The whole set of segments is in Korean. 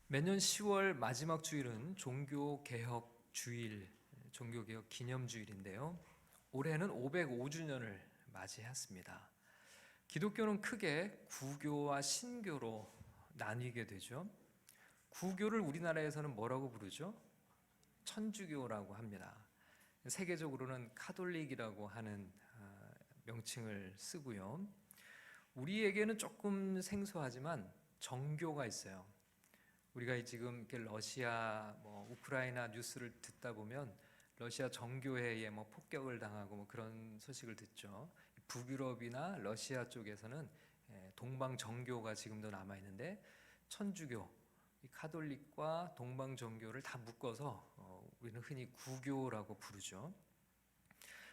매년 10월 마지막 주일은 종교개혁 주일, 종교개혁 기념주일인데요. 올해는 505주년을 맞이했습니다. 기독교는 크게 구교와 신교로 나뉘게 되죠. 구교를 우리나라에서는 뭐라고 부르죠? 천주교라고 합니다. 세계적으로는 카톨릭이라고 하는 명칭을 쓰고요. 우리에게는 조금 생소하지만 정교가 있어요. 우리가 지금 이렇게 러시아, 우크라이나 뉴스를 듣다 보면 러시아 정교회에 폭격을 당하고 그런 소식을 듣죠. 북유럽이나 러시아 쪽에서는 동방 정교가 지금도 남아 있는데 천주교, 카톨릭과 동방 정교를 다 묶어서 우리는 흔히 구교라고 부르죠.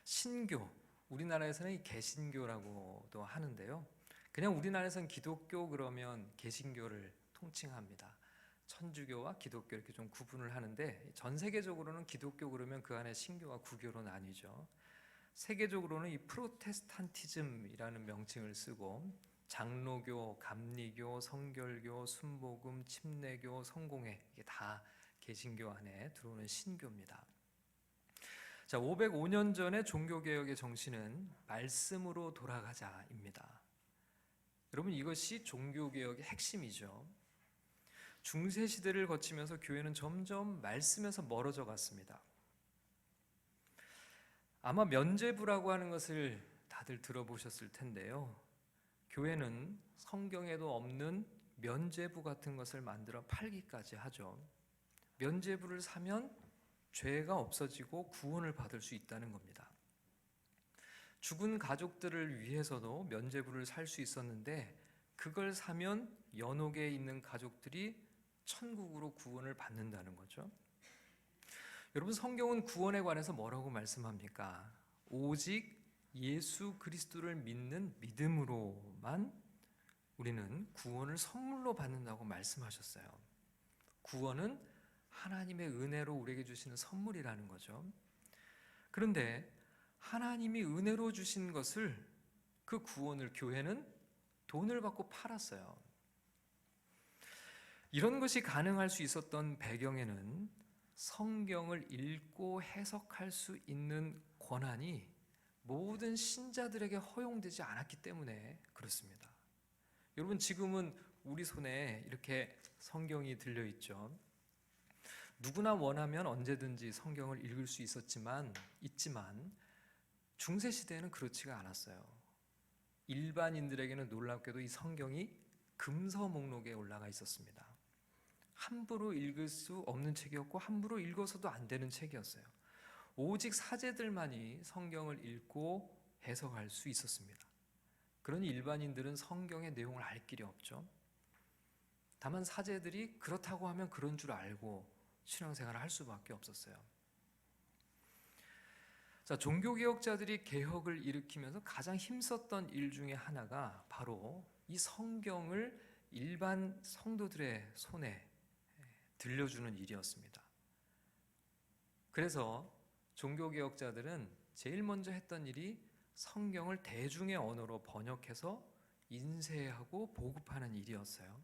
신교, 우리나라에서는 개신교라고도 하는데요. 그냥 우리나라에서는 기독교 그러면 개신교를 통칭합니다. 천주교와 기독교 이렇게 좀 구분을 하는데 전 세계적으로는 기독교 그러면 그 안에 신교와 구교로 나뉘죠. 세계적으로는 이 프로테스탄티즘이라는 명칭을 쓰고 장로교, 감리교, 성결교, 순복음, 침례교, 성공회 이게 다 개신교 안에 들어오는 신교입니다. 자, 505년 전의 종교개혁의 정신은 말씀으로 돌아가자입니다. 여러분, 이것이 종교개혁의 핵심이죠. 중세시대를 거치면서 교회는 점점 말씀에서 멀어져 갔습니다. 아마 면죄부라고 하는 것을 다들 들어보셨을 텐데요. 교회는 성경에도 없는 면죄부 같은 것을 만들어 팔기까지 하죠. 면죄부를 사면 죄가 없어지고 구원을 받을 수 있다는 겁니다. 죽은 가족들을 위해서도 면죄부를 살 수 있었는데 그걸 사면 연옥에 있는 가족들이 천국으로 구원을 받는다는 거죠. 여러분, 성경은 구원에 관해서 뭐라고 말씀합니까? 오직 예수 그리스도를 믿는 믿음으로만 우리는 구원을 선물로 받는다고 말씀하셨어요. 구원은 하나님의 은혜로 우리에게 주시는 선물이라는 거죠. 그런데 하나님이 은혜로 주신 것을, 그 구원을 교회는 돈을 받고 팔았어요. 이런 것이 가능할 수 있었던 배경에는 성경을 읽고 해석할 수 있는 권한이 모든 신자들에게 허용되지 않았기 때문에 그렇습니다. 여러분, 지금은 우리 손에 이렇게 성경이 들려있죠. 누구나 원하면 언제든지 성경을 읽을 수 있지만 중세시대에는 그렇지가 않았어요. 일반인들에게는 놀랍게도 이 성경이 금서 목록에 올라가 있었습니다. 함부로 읽을 수 없는 책이었고 함부로 읽어서도 안 되는 책이었어요. 오직 사제들만이 성경을 읽고 해석할 수 있었습니다. 그러니 일반인들은 성경의 내용을 알 길이 없죠. 다만 사제들이 그렇다고 하면 그런 줄 알고 신앙생활을 할 수밖에 없었어요. 자, 종교개혁자들이 개혁을 일으키면서 가장 힘썼던 일 중에 하나가 바로 이 성경을 일반 성도들의 손에 들려주는 일이었습니다. 그래서 종교개혁자들은 제일 먼저 했던 일이 성경을 대중의 언어로 번역해서 인쇄하고 보급하는 일이었어요.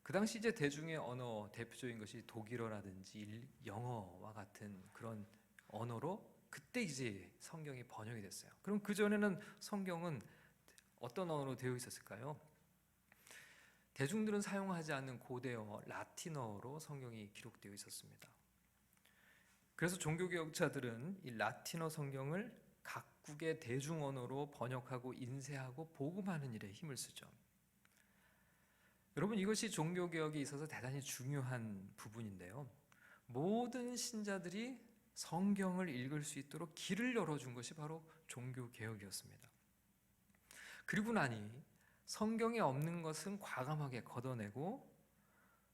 그 당시 이제 대중의 언어 대표적인 것이 독일어라든지 영어와 같은 그런 언어로 그때 이제 성경이 번역이 됐어요. 그럼 그 전에는 성경은 어떤 언어로 되어 있었을까요? 대중들은 사용하지 않는 고대어 라틴어로 성경이 기록되어 있었습니다. 그래서 종교개혁자들은 이 라틴어 성경을 각국의 대중 언어로 번역하고 인쇄하고 복음하는 일에 힘을 쓰죠. 여러분, 이것이 종교개혁에 있어서 대단히 중요한 부분인데요. 모든 신자들이 성경을 읽을 수 있도록 길을 열어준 것이 바로 종교개혁이었습니다. 그리고 나니 성경에 없는 것은 과감하게 걷어내고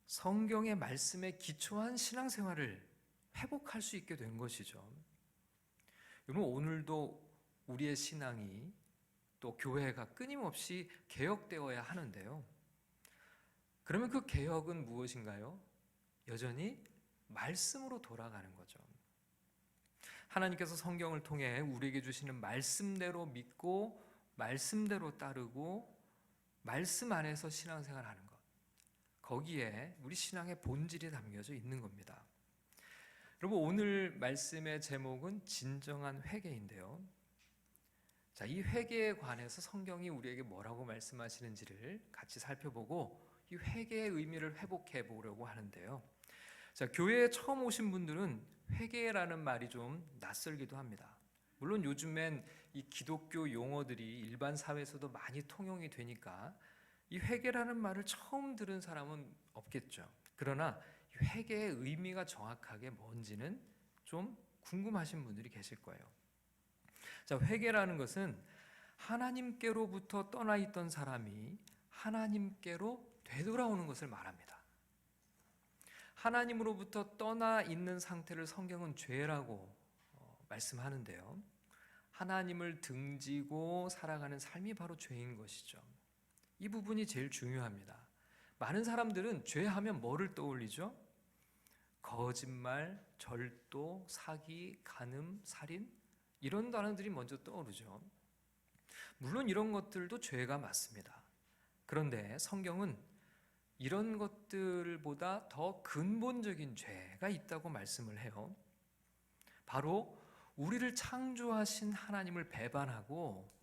성경의 말씀에 기초한 신앙생활을 회복할 수 있게 된 것이죠. 여러분, 오늘도 우리의 신앙이 또 교회가 끊임없이 개혁되어야 하는데요. 그러면 그 개혁은 무엇인가요? 여전히 말씀으로 돌아가는 거죠. 하나님께서 성경을 통해 우리에게 주시는 말씀대로 믿고 말씀대로 따르고 말씀 안에서 신앙생활하는 것, 거기에 우리 신앙의 본질이 담겨져 있는 겁니다. 여러분, 오늘 말씀의 제목은 진정한 회개인데요. 자, 이 회개에 관해서 성경이 우리에게 뭐라고 말씀하시는지를 같이 살펴보고 이 회개의 의미를 회복해 보려고 하는데요. 자, 교회에 처음 오신 분들은 회개라는 말이 좀 낯설기도 합니다. 물론 요즘엔 이 기독교 용어들이 일반 사회에서도 많이 통용이 되니까 이 회개라는 말을 처음 들은 사람은 없겠죠. 그러나 회개의 의미가 정확하게 뭔지는 좀 궁금하신 분들이 계실 거예요. 자, 회개라는 것은 하나님께로부터 떠나 있던 사람이 하나님께로 되돌아오는 것을 말합니다. 하나님으로부터 떠나 있는 상태를 성경은 죄라고 말씀하는데요. 하나님을 등지고 살아가는 삶이 바로 죄인 것이죠. 이 부분이 제일 중요합니다. 많은 사람들은 죄하면 뭐를 떠올리죠? 거짓말, 절도, 사기, 간음, 살인 이런 단어들이 먼저 떠오르죠. 물론 이런 것들도 죄가 맞습니다. 그런데 성경은 이런 것들보다 더 근본적인 죄가 있다고 말씀을 해요. 바로 우리를 창조하신 하나님을 배반하고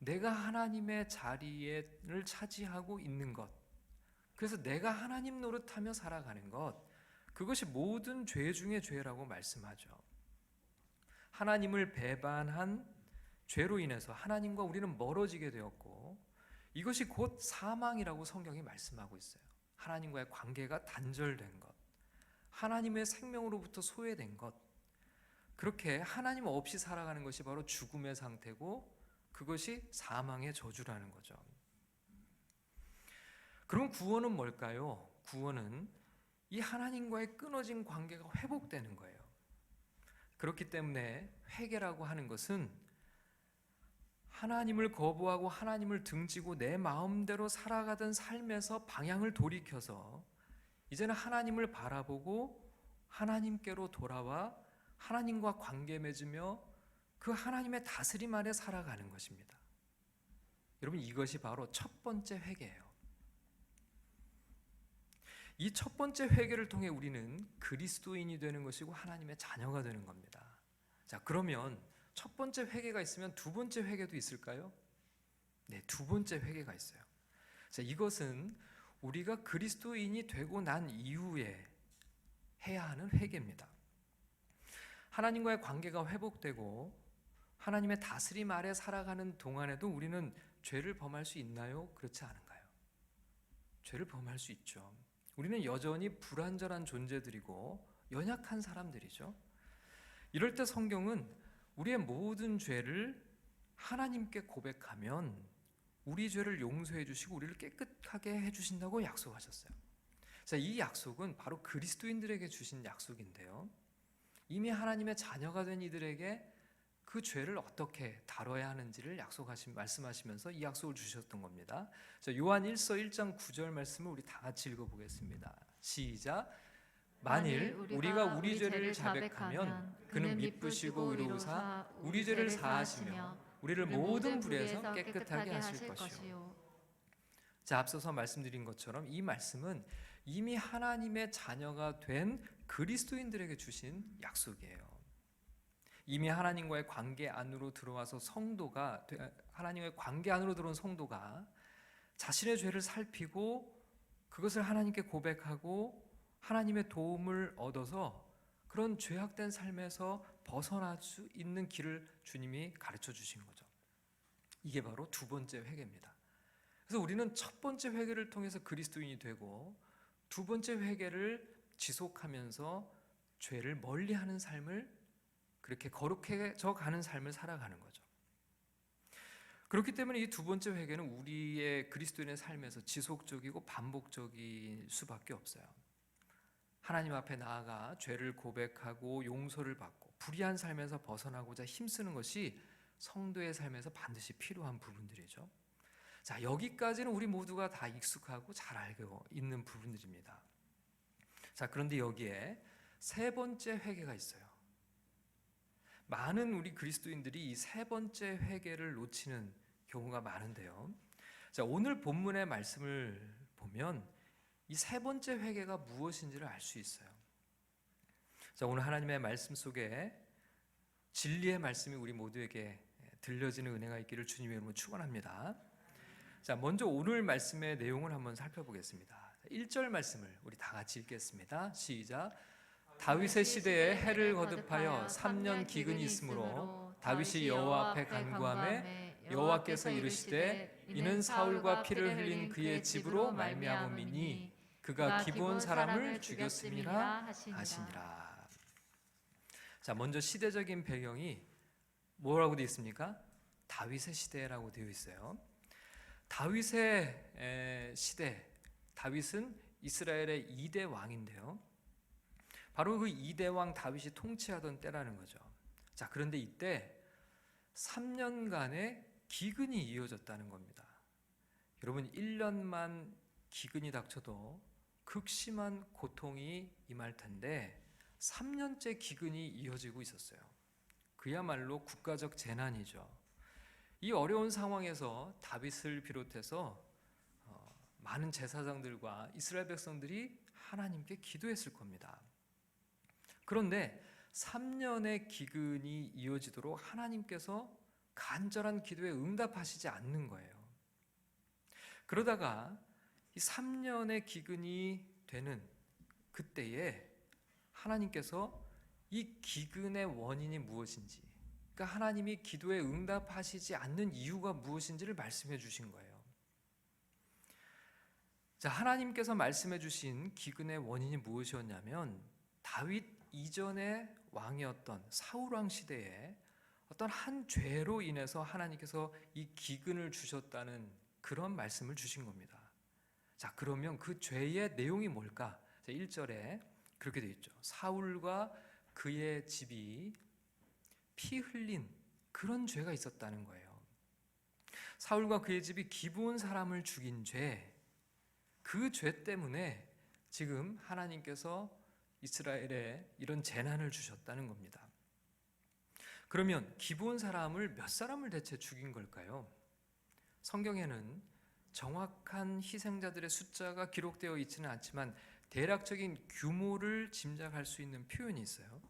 내가 하나님의 자리를 차지하고 있는 것, 그래서 내가 하나님 노릇하며 살아가는 것, 그것이 모든 죄 중에 죄라고 말씀하죠. 하나님을 배반한 죄로 인해서 하나님과 우리는 멀어지게 되었고 이것이 곧 사망이라고 성경이 말씀하고 있어요. 하나님과의 관계가 단절된 것, 하나님의 생명으로부터 소외된 것, 그렇게 하나님 없이 살아가는 것이 바로 죽음의 상태고 그것이 사망의 저주라는 거죠. 그럼 구원은 뭘까요? 구원은 이 하나님과의 끊어진 관계가 회복되는 거예요. 그렇기 때문에 회개라고 하는 것은 하나님을 거부하고 하나님을 등지고 내 마음대로 살아가던 삶에서 방향을 돌이켜서 이제는 하나님을 바라보고 하나님께로 돌아와 하나님과 관계 맺으며 그 하나님의 다스림 아래 살아가는 것입니다. 여러분, 이것이 바로 첫 번째 회개예요. 이 첫 번째 회개를 통해 우리는 그리스도인이 되는 것이고 하나님의 자녀가 되는 겁니다. 자, 그러면 첫 번째 회개가 있으면 두 번째 회개도 있을까요? 네, 두 번째 회개가 있어요. 자, 이것은 우리가 그리스도인이 되고 난 이후에 해야 하는 회개입니다. 하나님과의 관계가 회복되고 하나님의 다스림 아래 살아가는 동안에도 우리는 죄를 범할 수 있나요? 그렇지 않은가요? 죄를 범할 수 있죠. 우리는 여전히 불완전한 존재들이고 연약한 사람들이죠. 이럴 때 성경은 우리의 모든 죄를 하나님께 고백하면 우리 죄를 용서해 주시고 우리를 깨끗하게 해주신다고 약속하셨어요. 자, 이 약속은 바로 그리스도인들에게 주신 약속인데요. 이미 하나님의 자녀가 된 이들에게 그 죄를 어떻게 다뤄야 하는지를 말씀하시면서 이 약속을 주셨던 겁니다. 자, 요한 1서 1장 9절 말씀을 우리 다 같이 읽어보겠습니다. 시작. 만일 우리가 우리 죄를 자백하면 그는 미쁘시고 의로우사 우리 죄를 사하시며 우리를 모든 불의에서 깨끗하게 하실 것이요. 자, 앞서서 말씀드린 것처럼 이 말씀은 이미 하나님의 자녀가 된 그리스도인들에게 주신 약속이에요. 이미 하나님과의 관계 안으로 들어와서 하나님과의 관계 안으로 들어온 성도가 자신의 죄를 살피고 그것을 하나님께 고백하고 하나님의 도움을 얻어서 그런 죄악된 삶에서 벗어날 수 있는 길을 주님이 가르쳐 주신 거죠. 이게 바로 두 번째 회개입니다. 그래서 우리는 첫 번째 회개를 통해서 그리스도인이 되고 두 번째 회개를 지속하면서 죄를 멀리하는 삶을, 그렇게 거룩해져 가는 삶을 살아가는 거죠. 그렇기 때문에 이 두 번째 회개는 우리의 그리스도인의 삶에서 지속적이고 반복적일 수밖에 없어요. 하나님 앞에 나아가 죄를 고백하고 용서를 받고 불의한 삶에서 벗어나고자 힘쓰는 것이 성도의 삶에서 반드시 필요한 부분들이죠. 자, 여기까지는 우리 모두가 다 익숙하고 잘 알고 있는 부분들입니다. 자, 그런데 여기에 세 번째 회개가 있어요. 많은 우리 그리스도인들이 이 세 번째 회개를 놓치는 경우가 많은데요. 자, 오늘 본문의 말씀을 보면 이 세 번째 회개가 무엇인지를 알 수 있어요. 자, 오늘 하나님의 말씀 속에 진리의 말씀이 우리 모두에게 들려지는 은혜가 있기를 주님의 이름으로 축원합니다. 자, 먼저 오늘 말씀의 내용을 한번 살펴보겠습니다. 1절 말씀을 우리 다 같이 읽겠습니다. 시작. 다윗의 시대에 해를 거듭하여 3년 기근이 있으므로 다윗이 여호와 앞에 간구하매 여호와께서 이르시되 이는 사울과 피를 흘린 그의 집으로 말미암음이니 그가 기브온 사람을 죽였음이라 하시니라. 자, 먼저 시대적인 배경이 뭐라고 되어 있습니까? 다윗의 시대라고 되어 있어요. 다윗의 시대, 다윗은 이스라엘의 2대 왕인데요. 바로 그 2대 왕 다윗이 통치하던 때라는 거죠. 자, 그런데 이때 3년간의 기근이 이어졌다는 겁니다. 여러분, 1년만 기근이 닥쳐도 극심한 고통이 임할 텐데 3년째 기근이 이어지고 있었어요. 그야말로 국가적 재난이죠. 이 어려운 상황에서 다윗을 비롯해서 많은 제사장들과 이스라엘 백성들이 하나님께 기도했을 겁니다. 그런데 3년의 기근이 이어지도록 하나님께서 간절한 기도에 응답하시지 않는 거예요. 그러다가 이 3년의 기근이 되는 그때에 하나님께서 이 기근의 원인이 무엇인지, 그러니까 하나님이 기도에 응답하시지 않는 이유가 무엇인지를 말씀해 주신 거예요. 자, 하나님께서 말씀해 주신 기근의 원인이 무엇이었냐면 다윗 이전의 왕이었던 사울 왕 시대에 어떤 한 죄로 인해서 하나님께서 이 기근을 주셨다는 그런 말씀을 주신 겁니다. 자, 그러면 그 죄의 내용이 뭘까? 1절에 그렇게 되어 있죠. 사울과 그의 집이 피 흘린 그런 죄가 있었다는 거예요. 사울과 그의 집이 기브온 사람을 죽인 죄, 그 죄 때문에 지금 하나님께서 이스라엘에 이런 재난을 주셨다는 겁니다. 그러면 기브온 사람을 몇 사람을 대체 죽인 걸까요? 성경에는 정확한 희생자들의 숫자가 기록되어 있지는 않지만 대략적인 규모를 짐작할 수 있는 표현이 있어요.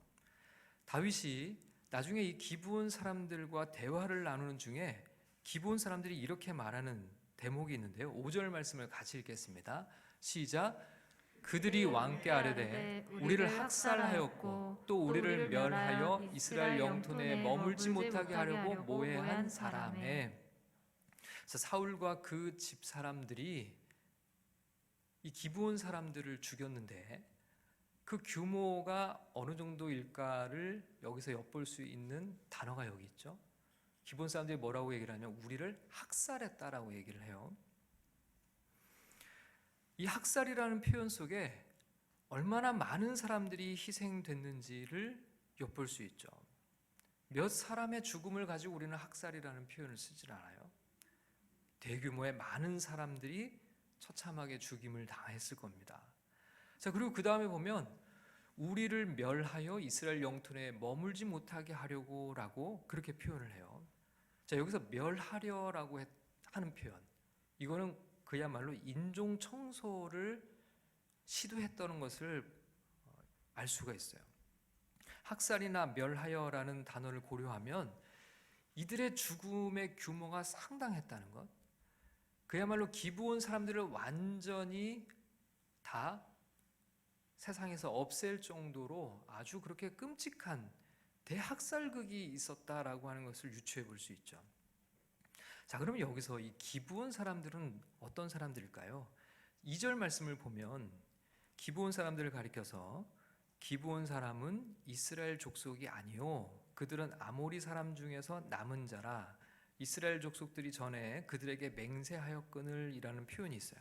다윗이 나중에 이 기브온 사람들과 대화를 나누는 중에 기브온 사람들이 이렇게 말하는 대목이 있는데요. 5절 말씀을 같이 읽겠습니다. 시작. 그들이 왕께 아뢰되 우리를 학살하였고 또 우리를 멸하여 이스라엘 영토 내에 머물지 못하게 하려고 모해한 사람에. 사울과 그 집 사람들이 이 기브온 사람들을 죽였는데 그 규모가 어느 정도일까를 여기서 엿볼 수 있는 단어가 여기 있죠. 기브온 사람들이 뭐라고 얘기를 하냐면 우리를 학살했다라고 얘기를 해요. 이 학살이라는 표현 속에 얼마나 많은 사람들이 희생됐는지를 엿볼 수 있죠. 몇 사람의 죽음을 가지고 우리는 학살이라는 표현을 쓰질 않아요. 대규모의 많은 사람들이 처참하게 죽임을 당했을 겁니다. 자, 그리고 그 다음에 보면 우리를 멸하여 이스라엘 영토 내에 머물지 못하게 하려고라고 그렇게 표현을 해요. 자, 여기서 멸하려라고 하는 표현, 이거는 그야말로 인종 청소를 시도했다는 것을 알 수가 있어요. 학살이나 멸하여라는 단어를 고려하면 이들의 죽음의 규모가 상당했다는 것, 그야말로 기브온 사람들을 완전히 다 세상에서 없앨 정도로 아주 그렇게 끔찍한 대학살극이 있었다라고 하는 것을 유추해 볼 수 있죠. 자, 그러면 여기서 이 기브온 사람들은 어떤 사람들일까요? 2절 말씀을 보면 기브온 사람들을 가리켜서 기브온 사람은 이스라엘 족속이 아니요 그들은 아모리 사람 중에서 남은 자라 이스라엘 족속들이 전에 그들에게 맹세하였거늘 이라는 표현이 있어요.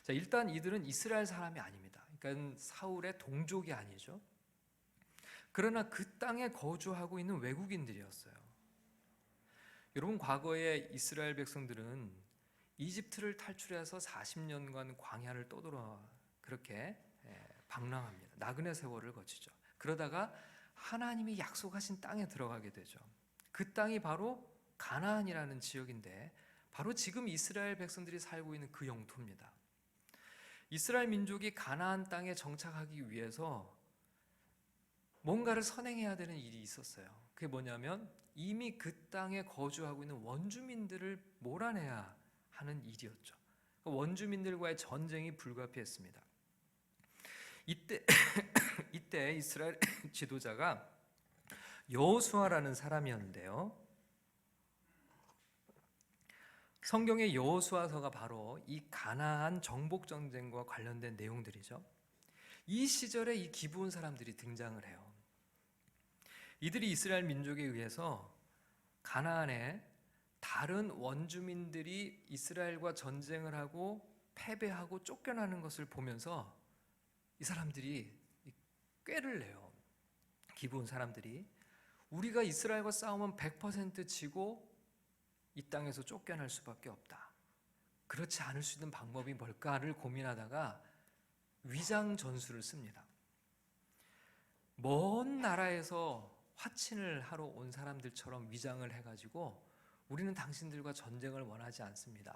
자, 일단 이들은 이스라엘 사람이 아닙니다. 그러니까 사울의 동족이 아니죠. 그러나 그 땅에 거주하고 있는 외국인들이었어요. 여러분, 과거에 이스라엘 백성들은 이집트를 탈출해서 40년간 광야를 떠돌아 그렇게 방랑합니다. 나그네 세월을 거치죠. 그러다가 하나님이 약속하신 땅에 들어가게 되죠. 그 땅이 바로 가나안이라는 지역인데 바로 지금 이스라엘 백성들이 살고 있는 그 영토입니다. 이스라엘 민족이 가나안 땅에 정착하기 위해서 뭔가를 선행해야 되는 일이 있었어요. 그게 뭐냐면 이미 그 땅에 거주하고 있는 원주민들을 몰아내야 하는 일이었죠. 원주민들과의 전쟁이 불가피했습니다. 이때 이스라엘 지도자가 여호수아라는 사람이었는데요. 성경의 여호수아서가 바로 이 가나안 정복 전쟁과 관련된 내용들이죠. 이 시절에 이 기브온 사람들이 등장을 해요. 이들이 이스라엘 민족에 의해서 가나안에 다른 원주민들이 이스라엘과 전쟁을 하고 패배하고 쫓겨나는 것을 보면서 이 사람들이 꾀를 내요. 기브온 사람들이 우리가 이스라엘과 싸우면 100% 지고 이 땅에서 쫓겨날 수밖에 없다. 그렇지 않을 수 있는 방법이 뭘까를 고민하다가 위장 전술을 씁니다. 먼 나라에서 화친을 하러 온 사람들처럼 위장을 해가지고 우리는 당신들과 전쟁을 원하지 않습니다.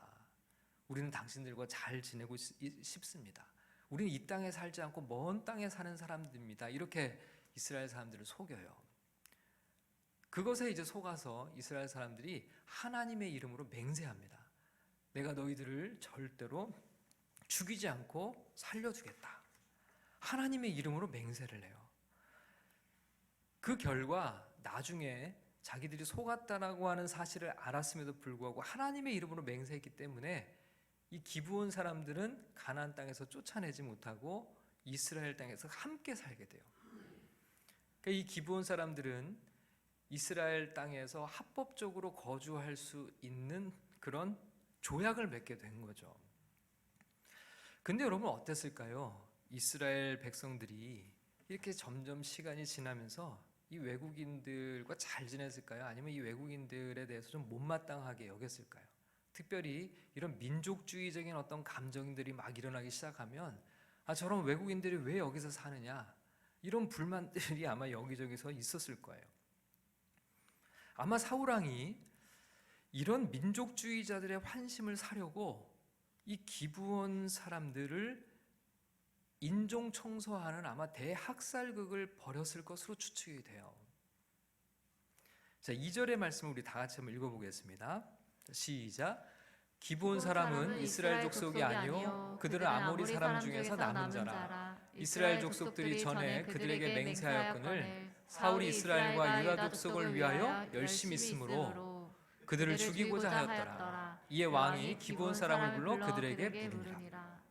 우리는 당신들과 잘 지내고 싶습니다. 우리는 이 땅에 살지 않고 먼 땅에 사는 사람들입니다. 이렇게 이스라엘 사람들을 속여요. 그것에 이제 속아서 이스라엘 사람들이 하나님의 이름으로 맹세합니다. 내가 너희들을 절대로 죽이지 않고 살려주겠다. 하나님의 이름으로 맹세를 해요. 그 결과 나중에 자기들이 속았다라고 하는 사실을 알았음에도 불구하고 하나님의 이름으로 맹세했기 때문에 이 기브온 사람들은 가나안 땅에서 쫓아내지 못하고 이스라엘 땅에서 함께 살게 돼요. 그러니까 이 기브온 사람들은 이스라엘 땅에서 합법적으로 거주할 수 있는 그런 조약을 맺게 된 거죠. 근데 여러분 어땠을까요? 이스라엘 백성들이 이렇게 점점 시간이 지나면서 이 외국인들과 잘 지냈을까요? 아니면 이 외국인들에 대해서 좀 못마땅하게 여겼을까요? 특별히 이런 민족주의적인 어떤 감정들이 막 일어나기 시작하면 저런 외국인들이 왜 여기서 사느냐, 이런 불만들이 아마 여기저기서 있었을 거예요. 아마 사울왕이 이런 민족주의자들의 환심을 사려고 이 기브온 사람들을 인종 청소하는 아마 대학살극을 벌였을 것으로 추측이 돼요. 자, 2절의 말씀을 우리 다 같이 한번 읽어보겠습니다. 시작. 기브온 사람은 이스라엘 족속이 아니요 그들은 아모리 사람 중에서 남은 자라. 이스라엘 족속들이 전에 그들에게 맹세하였거늘 사울이 이스라엘과 유다 족속을 위하여 열심히 있으므로 그들을 죽이고자 하였더라. 이에 왕이 기브온 사람을 불러 그들에게 부르니라.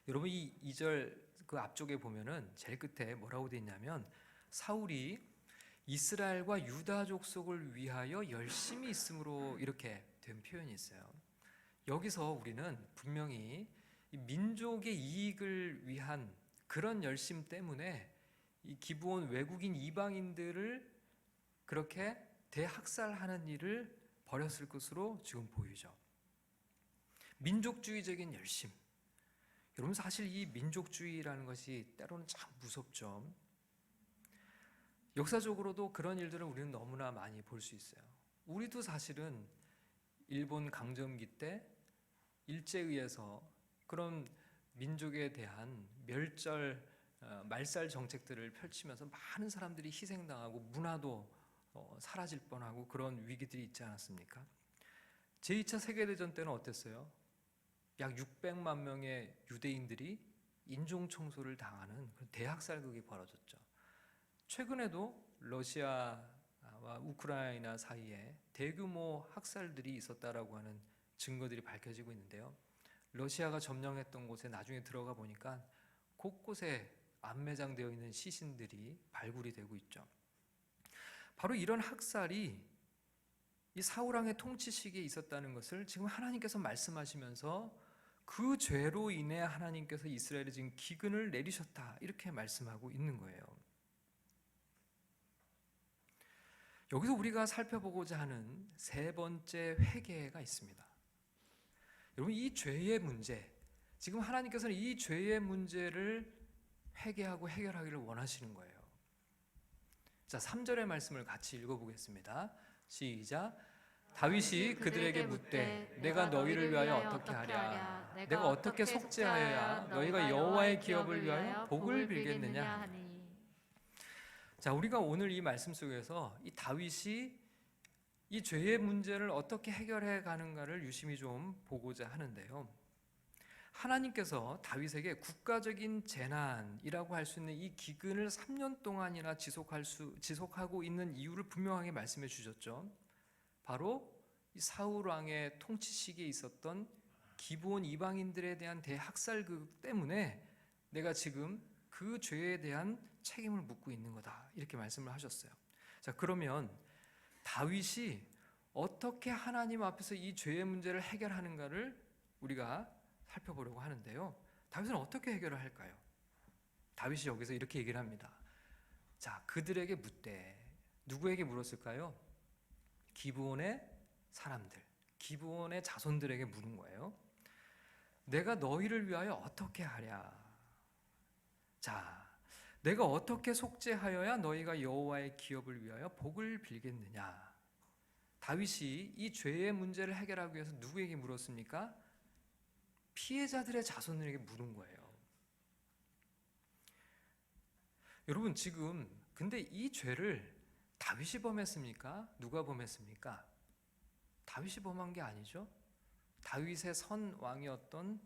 여러분 이 2절 그 앞쪽에 보면은 제일 끝에 뭐라고 되어 있냐면 사울이 이스라엘과 유다 족속을 위하여 열심히 있음으로 이렇게 된 표현이 있어요. 여기서 우리는 분명히 민족의 이익을 위한 그런 열심 때문에 이 기브온 외국인 이방인들을 그렇게 대학살하는 일을 벌였을 것으로 지금 보이죠. 민족주의적인 열심. 여러분 사실 이 민족주의라는 것이 때로는 참 무섭죠. 역사적으로도 그런 일들을 우리는 너무나 많이 볼 수 있어요. 우리도 사실은 일본 강점기 때 일제에 의해서 그런 민족에 대한 말살 정책들을 펼치면서 많은 사람들이 희생당하고 문화도 사라질 뻔하고 그런 위기들이 있지 않았습니까? 제2차 세계대전 때는 어땠어요? 약 600만 명의 유대인들이 인종청소를 당하는 대학살극이 벌어졌죠. 최근에도 러시아와 우크라이나 사이에 대규모 학살들이 있었다라고 하는 증거들이 밝혀지고 있는데요. 러시아가 점령했던 곳에 나중에 들어가 보니까 곳곳에 안매장되어 있는 시신들이 발굴이 되고 있죠. 바로 이런 학살이 이 사울왕의 통치 시기에 있었다는 것을 지금 하나님께서 말씀하시면서 그 죄로 인해 하나님께서 이스라엘에 지금 기근을 내리셨다 이렇게 말씀하고 있는 거예요. 여기서 우리가 살펴보고자 하는 세 번째 회개가 있습니다. 여러분 이 죄의 문제, 지금 하나님께서는 이 죄의 문제를 회개하고 해결하기를 원하시는 거예요. 자, 3절의 말씀을 같이 읽어보겠습니다. 시작. 다윗이 그들에게 묻되 내가 너희를 위하여 어떻게 하랴? 내가 어떻게 속죄하여야 너희가 여호와의 기업을 위하여 복을 빌겠느냐 하니. 자, 우리가 오늘 이 말씀 속에서 이 다윗이 이 죄의 문제를 어떻게 해결해 가는가를 유심히 좀 보고자 하는데요. 하나님께서 다윗에게 국가적인 재난이라고 할 수 있는 이 기근을 3년 동안이나 지속하고 있는 이유를 분명하게 말씀해 주셨죠. 바로 이 사울 왕의 통치 시기에 있었던 기브온 이방인들에 대한 대학살극 때문에 내가 지금 그 죄에 대한 책임을 묻고 있는 거다, 이렇게 말씀을 하셨어요. 자, 그러면 다윗이 어떻게 하나님 앞에서 이 죄의 문제를 해결하는가를 우리가 살펴보려고 하는데요. 다윗은 어떻게 해결을 할까요? 다윗이 여기서 이렇게 얘기를 합니다. 자, 그들에게 묻되, 누구에게 물었을까요? 기브온의 사람들, 기브온의 자손들에게 물은 거예요. 내가 너희를 위하여 어떻게 하랴? 자, 내가 어떻게 속죄하여야 너희가 여호와의 기업을 위하여 복을 빌겠느냐? 다윗이 이 죄의 문제를 해결하기 위해서 누구에게 물었습니까? 피해자들의 자손들에게 물은 거예요. 여러분, 지금 근데 이 죄를 다윗이 범했습니까? 누가 범했습니까? 다윗이 범한 게 아니죠. 다윗의 선 왕이었던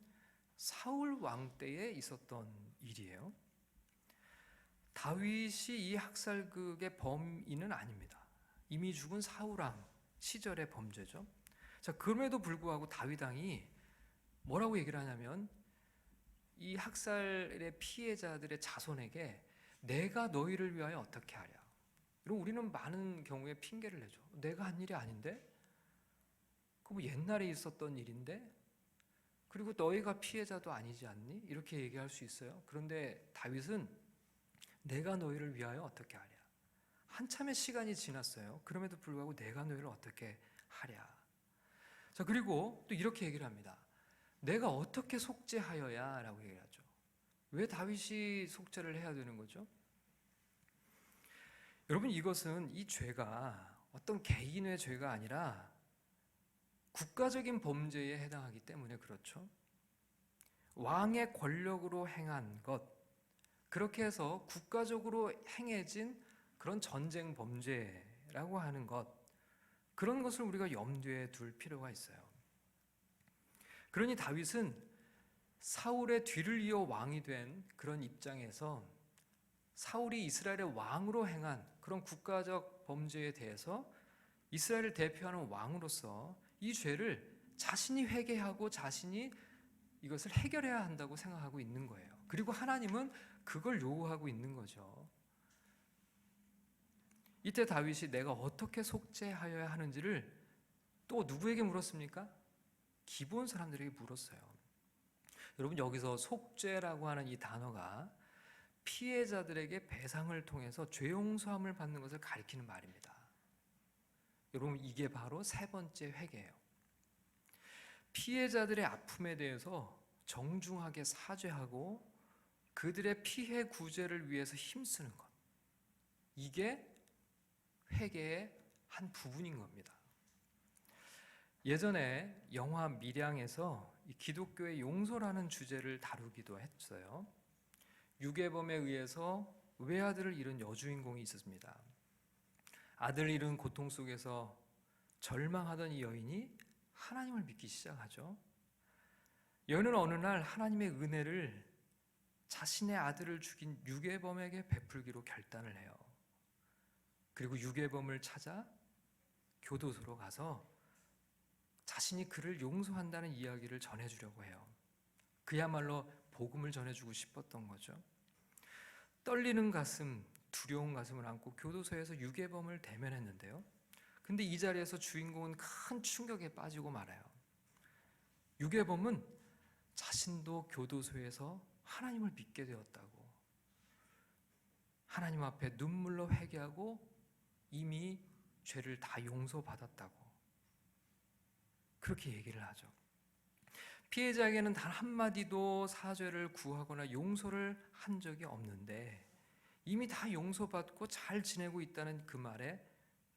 사울 왕 때에 있었던 일이에요. 다윗이 이 학살극의 범인은 아닙니다. 이미 죽은 사울 왕 시절의 범죄죠. 자, 그럼에도 불구하고 다윗 왕이 뭐라고 얘기를 하냐면 이 학살의 피해자들의 자손에게 내가 너희를 위하여 어떻게 하랴. 그럼 우리는 많은 경우에 핑계를 내죠. 내가 한 일이 아닌데? 그 뭐 옛날에 있었던 일인데? 그리고 너희가 피해자도 아니지 않니? 이렇게 얘기할 수 있어요. 그런데 다윗은 내가 너희를 위하여 어떻게 하랴. 한참의 시간이 지났어요. 그럼에도 불구하고 내가 너희를 어떻게 하랴. 자, 그리고 또 이렇게 얘기를 합니다. 내가 어떻게 속죄하여야 라고 얘기하죠. 왜 다윗이 속죄를 해야 되는 거죠? 여러분, 이것은 이 죄가 어떤 개인의 죄가 아니라 국가적인 범죄에 해당하기 때문에 그렇죠. 왕의 권력으로 행한 것, 그렇게 해서 국가적으로 행해진 그런 전쟁 범죄라고 하는 것, 그런 것을 우리가 염두에 둘 필요가 있어요. 그러니 다윗은 사울의 뒤를 이어 왕이 된 그런 입장에서 사울이 이스라엘의 왕으로 행한 그런 국가적 범죄에 대해서 이스라엘을 대표하는 왕으로서 이 죄를 자신이 회개하고 자신이 이것을 해결해야 한다고 생각하고 있는 거예요. 그리고 하나님은 그걸 요구하고 있는 거죠. 이때 다윗이 내가 어떻게 속죄하여야 하는지를 또 누구에게 물었습니까? 기브온 사람들에게 물었어요. 여러분, 여기서 속죄라고 하는 이 단어가 피해자들에게 배상을 통해서 죄 용서함을 받는 것을 가리키는 말입니다. 여러분, 이게 바로 세 번째 회개예요. 피해자들의 아픔에 대해서 정중하게 사죄하고 그들의 피해 구제를 위해서 힘쓰는 것, 이게 회개의 한 부분인 겁니다. 예전에 영화 밀양에서 기독교의 용서라는 주제를 다루기도 했어요. 유괴범에 의해서 외아들을 잃은 여주인공이 있었습니다. 아들을 잃은 고통 속에서 절망하던 이 여인이 하나님을 믿기 시작하죠. 여인은 어느 날 하나님의 은혜를 자신의 아들을 죽인 유괴범에게 베풀기로 결단을 해요. 그리고 유괴범을 찾아 교도소로 가서 자신이 그를 용서한다는 이야기를 전해주려고 해요. 그야말로 복음을 전해주고 싶었던 거죠. 떨리는 가슴, 두려운 가슴을 안고 교도소에서 유괴범을 대면했는데요. 근데 이 자리에서 주인공은 큰 충격에 빠지고 말아요. 유괴범은 자신도 교도소에서 하나님을 믿게 되었다고, 하나님 앞에 눈물로 회개하고 이미 죄를 다 용서받았다고 그렇게 얘기를 하죠. 피해자에게는 단 한마디도 사죄를 구하거나 용서를 한 적이 없는데 이미 다 용서받고 잘 지내고 있다는 그 말에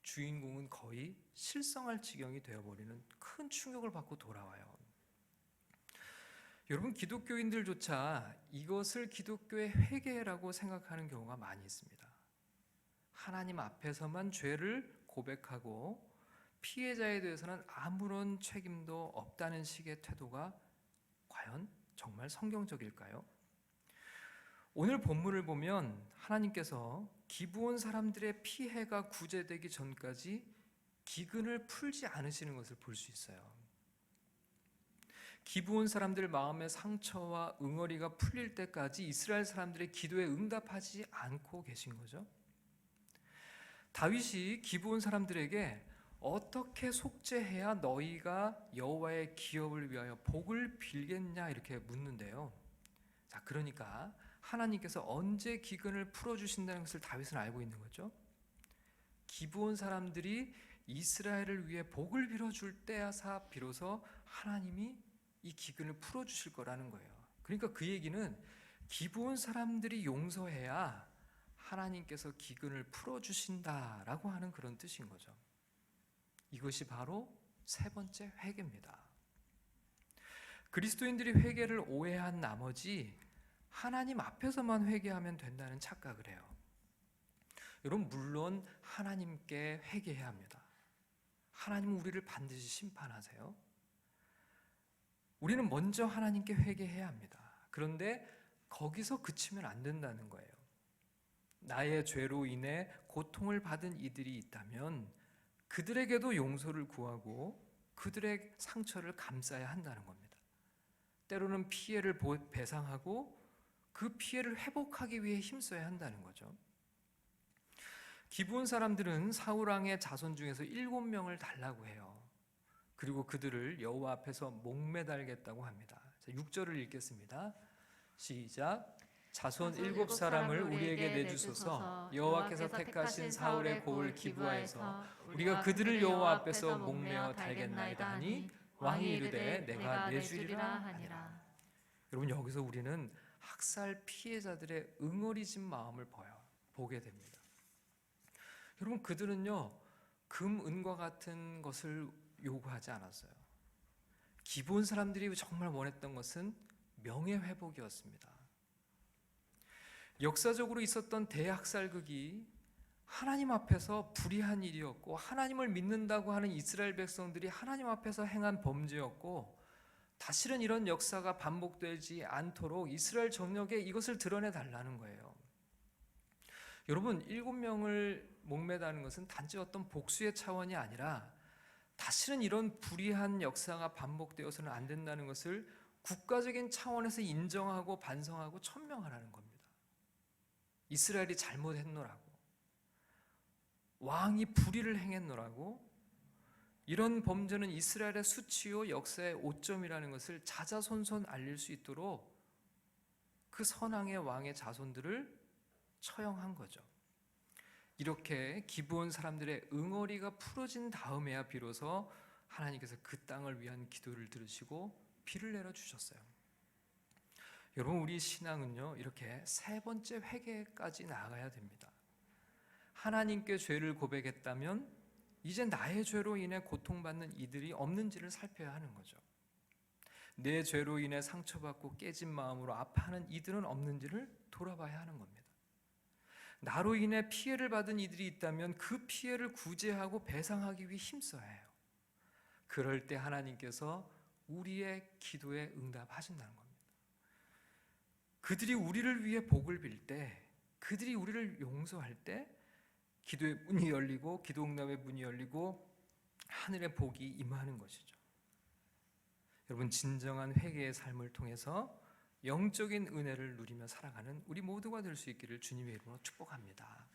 주인공은 거의 실성할 지경이 되어버리는 큰 충격을 받고 돌아와요. 여러분, 기독교인들조차 이것을 기독교의 회개라고 생각하는 경우가 많이 있습니다. 하나님 앞에서만 죄를 고백하고 피해자에 대해서는 아무런 책임도 없다는 식의 태도가 과연 정말 성경적일까요? 오늘 본문을 보면 하나님께서 기브온 사람들의 피해가 구제되기 전까지 기근을 풀지 않으시는 것을 볼 수 있어요. 기브온 사람들 마음의 상처와 응어리가 풀릴 때까지 이스라엘 사람들의 기도에 응답하지 않고 계신 거죠. 다윗이 기브온 사람들에게 어떻게 속죄해야 너희가 여호와의 기업을 위하여 복을 빌겠냐 이렇게 묻는데요. 자, 그러니까 하나님께서 언제 기근을 풀어주신다는 것을 다윗은 알고 있는 거죠. 기브온 사람들이 이스라엘을 위해 복을 빌어줄 때야사 비로소 하나님이 이 기근을 풀어주실 거라는 거예요. 그러니까 그 얘기는 기브온 사람들이 용서해야 하나님께서 기근을 풀어주신다라고 하는 그런 뜻인 거죠. 이것이 바로 세 번째 회개입니다. 그리스도인들이 회개를 오해한 나머지 하나님 앞에서만 회개하면 된다는 착각을 해요. 여러분, 물론 하나님께 회개해야 합니다. 하나님은 우리를 반드시 심판하세요. 우리는 먼저 하나님께 회개해야 합니다. 그런데 거기서 그치면 안 된다는 거예요. 나의 죄로 인해 고통을 받은 이들이 있다면 그들에게도 용서를 구하고 그들의 상처를 감싸야 한다는 겁니다. 때로는 피해를 배상하고 그 피해를 회복하기 위해 힘써야 한다는 거죠. 기브온 사람들은 사울 왕의 자손 중에서 7명을 달라고 해요. 그리고 그들을 여호와 앞에서 목매달겠다고 합니다. 6절을 읽겠습니다. 시작. 자손 7사람을 우리에게 내주소서. 여호와께서 택하신 사울의 고을 기브아에서 우리가 그들을 여호와 앞에서 목매어 달겠나이다 하니 왕이 이르되 내가 내주리라 하니라. 여러분, 여기서 우리는 학살 피해자들의 응어리진 마음을 보게 됩니다. 여러분, 그들은요 금, 은과 같은 것을 요구하지 않았어요. 기본 사람들이 정말 원했던 것은 명예회복이었습니다. 역사적으로 있었던 대학살극이 하나님 앞에서 불의한 일이었고 하나님을 믿는다고 하는 이스라엘 백성들이 하나님 앞에서 행한 범죄였고 다시는 이런 역사가 반복되지 않도록 이스라엘 정력에 이것을 드러내달라는 거예요. 여러분, 7명을 목매다는 것은 단지 어떤 복수의 차원이 아니라 다시는 이런 불의한 역사가 반복되어서는 안 된다는 것을 국가적인 차원에서 인정하고 반성하고 천명하라는 겁니다. 이스라엘이 잘못했노라고, 왕이 불의를 행했노라고, 이런 범죄는 이스라엘의 수치요 역사의 오점이라는 것을 자자손손 알릴 수 있도록 그 선왕의 왕의 자손들을 처형한 거죠. 이렇게 기브온 사람들의 응어리가 풀어진 다음에야 비로소 하나님께서 그 땅을 위한 기도를 들으시고 비를 내려주셨어요. 여러분, 우리 신앙은요 이렇게 세 번째 회개까지 나아가야 됩니다. 하나님께 죄를 고백했다면 이제 나의 죄로 인해 고통받는 이들이 없는지를 살펴야 하는 거죠. 내 죄로 인해 상처받고 깨진 마음으로 아파하는 이들은 없는지를 돌아봐야 하는 겁니다. 나로 인해 피해를 받은 이들이 있다면 그 피해를 구제하고 배상하기 위해 힘써야 해요. 그럴 때 하나님께서 우리의 기도에 응답하신다는 겁니다. 그들이 우리를 위해 복을 빌 때, 그들이 우리를 용서할 때 기도의 문이 열리고 기도 응답의 문이 열리고 하늘의 복이 임하는 것이죠. 여러분, 진정한 회개의 삶을 통해서 영적인 은혜를 누리며 살아가는 우리 모두가 될 수 있기를 주님의 이름으로 축복합니다.